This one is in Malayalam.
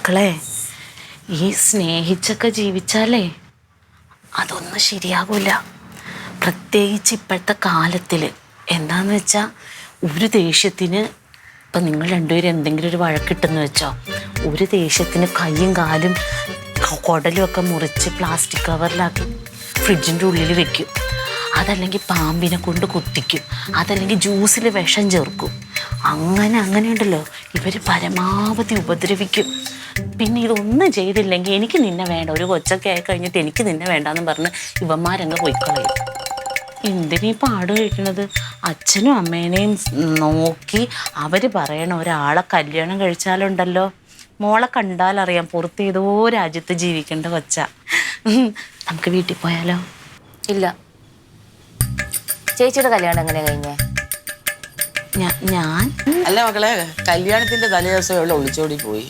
മക്കളെ, ഈ സ്നേഹിച്ചൊക്കെ ജീവിച്ചാലേ അതൊന്നും ശരിയാകൂല. പ്രത്യേകിച്ച് ഇപ്പോഴത്തെ കാലത്തിൽ. എന്താന്ന് വെച്ചാൽ ഒരു ദേഷ്യത്തിന് ഇപ്പം നിങ്ങൾ രണ്ടുപേരും എന്തെങ്കിലും ഒരു വഴക്കിട്ടെന്ന് വെച്ചോ, ഒരു ദേഷ്യത്തിന് കൈയും കാലും കുടലും ഒക്കെ മുറിച്ച് പ്ലാസ്റ്റിക് കവറിലാക്കി ഫ്രിഡ്ജിൻ്റെ ഉള്ളിൽ വെക്കും. അതല്ലെങ്കിൽ പാമ്പിനെ കൊണ്ട് കുത്തിക്കും. അതല്ലെങ്കിൽ ജ്യൂസിൽ വിഷം ചേർക്കും. അങ്ങനെയുണ്ടല്ലോ, ഇവർ പരമാവധി ഉപദ്രവിക്കും. പിന്നെ ഇതൊന്നും ചെയ്തില്ലെങ്കിൽ എനിക്ക് നിന്നെ വേണ്ട, ഒരു കൊച്ചൊക്കെ ആയി കഴിഞ്ഞിട്ട് എനിക്ക് നിന്നെ വേണ്ടാന്ന് പറഞ്ഞ് ഇവന്മാരങ്ങ് പോയിക്കളയും. എന്തിനീ പാട് കഴിക്കണത്? അച്ഛനും അമ്മേനെയും നോക്കി അവർ പറയണ ഒരാളെ കല്യാണം കഴിച്ചാലുണ്ടല്ലോ, മോളെ കണ്ടാലറിയാം പുറത്ത് ഏതോ രാജ്യത്ത് ജീവിക്കേണ്ട കൊച്ച. നമുക്ക് വീട്ടിൽ പോയാലോ? ഇല്ല. ചേച്ചിയുടെ കല്യാണം എങ്ങനെ കഴിഞ്ഞേ? ഞാൻ അല്ല മക്കളെ, കല്യാണത്തിന്റെ തലേദിവസം ഒളിച്ചോടി പോയി.